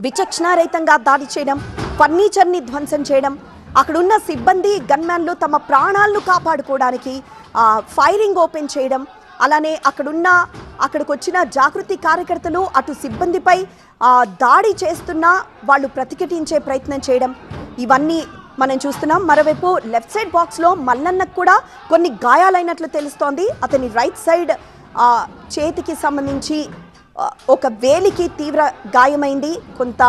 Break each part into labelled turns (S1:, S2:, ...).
S1: విచక్షణారహితంగా దాడి చేయడం, ఫర్నిచర్ని ధ్వంసం చేయడం, అక్కడున్న సిబ్బంది గన్మ్యాన్లు తమ ప్రాణాలను కాపాడుకోవడానికి ఫైరింగ్ ఓపెన్ చేయడం, అలానే అక్కడికి వచ్చిన జాగృతి కార్యకర్తలు అటు సిబ్బందిపై దాడి చేస్తున్నా వాళ్ళు ప్రతిఘటించే ప్రయత్నం చేయడం, ఇవన్నీ మనం చూస్తున్నాం. మరోవైపు లెఫ్ట్ సైడ్ బాక్స్లో మల్లన్నకు కూడా కొన్ని గాయాలైనట్లు తెలుస్తోంది. అతని రైట్ సైడ్ చేతికి సంబంధించి ఒక వేలికి తీవ్ర గాయమైంది, కొంత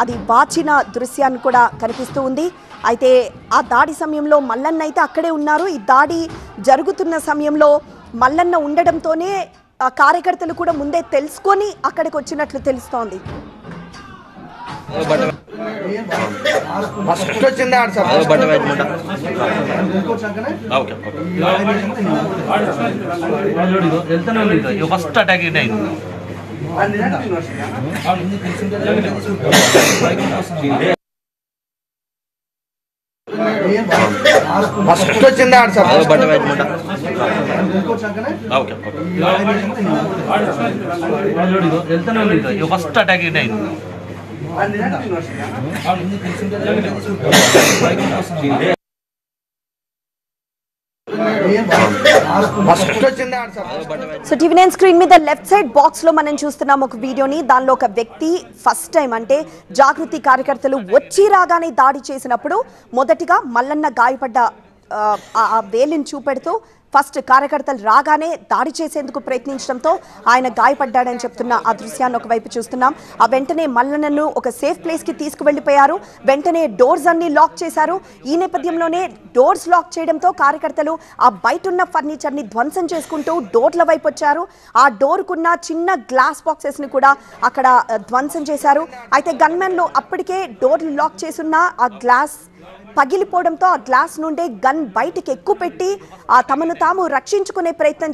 S1: అది వాచిన దృశ్యాన్ని కూడా కనిపిస్తూ ఉంది. అయితే ఆ దాడి సమయంలో మల్లన్న అయితే అక్కడే ఉన్నారు. ఈ దాడి జరుగుతున్న సమయంలో మల్లన్న ఉండడంతోనే కార్యకర్తలు కూడా ముందే తెలుసుకొని అక్కడికి వచ్చినట్లు తెలుస్తోంది.
S2: ఫస్ట్ వచ్చిందా సార్ బట్ట పెట్టమంట ఓకే వెళ్తానే ఉంది ఫస్ట్ అటాక్ అయింది
S1: సో టీవీ9 స్క్రీన్ మీద లెఫ్ట్ సైడ్ బాక్స్ లో మనం చూస్తున్నాం ఒక వీడియోని. దానిలో ఒక వ్యక్తి ఫస్ట్ టైం అంటే జాగృతి కార్యకర్తలు వచ్చి రాగానే దాడి చేసినప్పుడు మొదటిగా మల్లన్న గాయపడ్డ ఆ వేలిని చూపెడుతూ ఫస్ట్ కార్యకర్తలు రాగానే దాడి చేసేందుకు ప్రయత్నించడంతో ఆయన గాయపడ్డాడని చెప్తున్న ఆ దృశ్యాన్ని ఒకవైపు చూస్తున్నాం. ఆ వెంటనే మల్లన్నను ఒక సేఫ్ ప్లేస్కి తీసుకువెళ్ళిపోయారు. వెంటనే డోర్స్ అన్ని లాక్ చేశారు. ఈ నేపథ్యంలోనే డోర్స్ లాక్ చేయడంతో కార్యకర్తలు ఆ బయట ఉన్న ఫర్నిచర్ని ధ్వంసం చేసుకుంటూ డోర్ల వైపు వచ్చారు. ఆ డోర్కున్న చిన్న గ్లాస్ బాక్సెస్ని కూడా అక్కడ ధ్వంసం చేశారు. అయితే గన్మెన్లు అప్పటికే డోర్లు లాక్ చేసున్న ఆ గ్లాస్ పగిలిపోవడంతో ఆ గ్లాస్ నుండే గన్ బయటికి ఎక్కుపెట్టి తమను తాము రక్షించుకునే ప్రయత్నం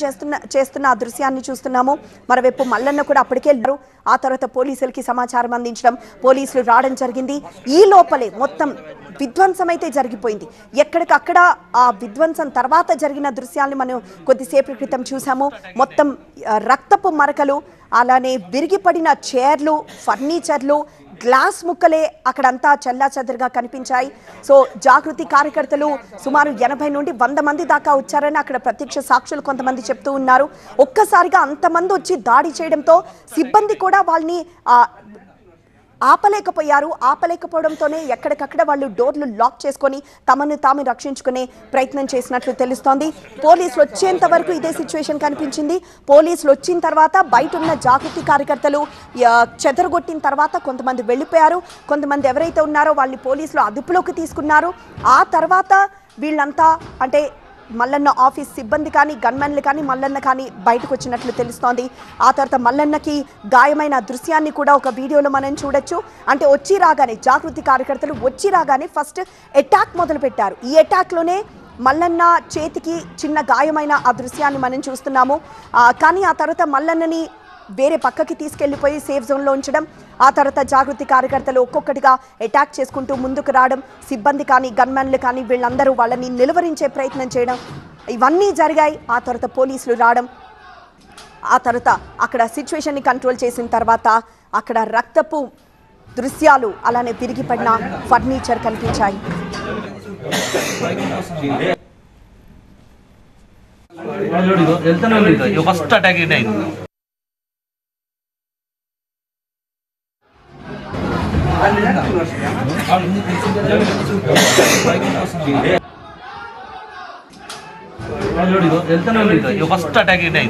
S1: చేస్తున్న ఆ దృశ్యాన్ని చూస్తున్నాము. మరోవైపు మల్లన్న కూడా అప్పటికే వెళ్ళారు. ఆ తర్వాత పోలీసులకి సమాచారం అందించడం, పోలీసులు రావడం జరిగింది. ఈ లోపలే మొత్తం విధ్వంసం అయితే జరిగిపోయింది. ఎక్కడికక్కడ ఆ విధ్వంసం తర్వాత జరిగిన దృశ్యాన్ని మనం కొద్దిసేపటి క్రితం చూసాము. మొత్తం రక్తపు మరకలు, అలానే విరిగిపడిన చైర్లు, ఫర్నిచర్లు, గ్లాస్ ముక్కలే అక్కడంతా చెల్లాచెదరుగా కనిపించాయి. సో జాగృతి కార్యకర్తలు సుమారు 80 నుండి 100 మంది దాకా వచ్చారని అక్కడ ప్రత్యక్ష సాక్షులు కొంతమంది చెప్తూ ఉన్నారు. ఒక్కసారిగా అంతమంది వచ్చి దాడి చేయడంతో సిబ్బంది కూడా వాళ్ళని ఆపలేకపోవడంతోనే ఎక్కడికక్కడ వాళ్ళు డోర్లు లాక్ చేసుకొని తమను తాము రక్షించుకునే ప్రయత్నం చేసినట్లు తెలుస్తోంది. పోలీసులు వచ్చేంత వరకు ఇదే సిచ్యువేషన్ కనిపించింది. పోలీసులు వచ్చిన తర్వాత బయట ఉన్న జాగృతి కార్యకర్తలు చెదరగొట్టిన తర్వాత కొంతమంది వెళ్ళిపోయారు. కొంతమంది ఎవరైతే ఉన్నారో వాళ్ళని పోలీసులు అదుపులోకి తీసుకున్నారు. ఆ తర్వాత వీళ్ళంతా అంటే మల్లన్న ఆఫీస్ సిబ్బంది కానీ గన్మెన్లు కానీ మల్లన్న కానీ బయటకు వచ్చినట్లు తెలుస్తోంది. ఆ తర్వాత మల్లన్నకి గాయమైన దృశ్యాన్ని కూడా ఒక వీడియోలో మనం చూడొచ్చు. అంటే వచ్చి రాగానే జాగృతి కార్యకర్తలు వచ్చి రాగానే ఫస్ట్ అటాక్ మొదలుపెట్టారు. ఈ అటాక్లోనే మల్లన్న చేతికి చిన్న గాయమైన ఆ దృశ్యాన్ని మనం చూస్తున్నాము. కానీ ఆ తర్వాత మల్లన్నని వేరే పక్కకి తీసుకెళ్లిపోయి సేఫ్ జోన్లో ఉంచడం, ఆ తర్వాత జాగృతి కార్యకర్తలు ఒక్కొక్కటిగా అటాక్ చేసుకుంటూ ముందుకు రావడం, సిబ్బంది కానీ గన్మెన్లు కానీ వీళ్ళందరూ వాళ్ళని నిలువరించే ప్రయత్నం చేయడం, ఇవన్నీ జరిగాయి. ఆ తర్వాత పోలీసులు రావడం, ఆ తర్వాత అక్కడ సిచ్యువేషన్ని కంట్రోల్ చేసిన తర్వాత అక్కడ రక్తపు దృశ్యాలు, అలానే విరిగిపడిన ఫర్నిచర్ కనిపించాయి.
S2: ఫస్ట్ అటాక్ అయింది ఫస్ట్ అటాక్ అయింది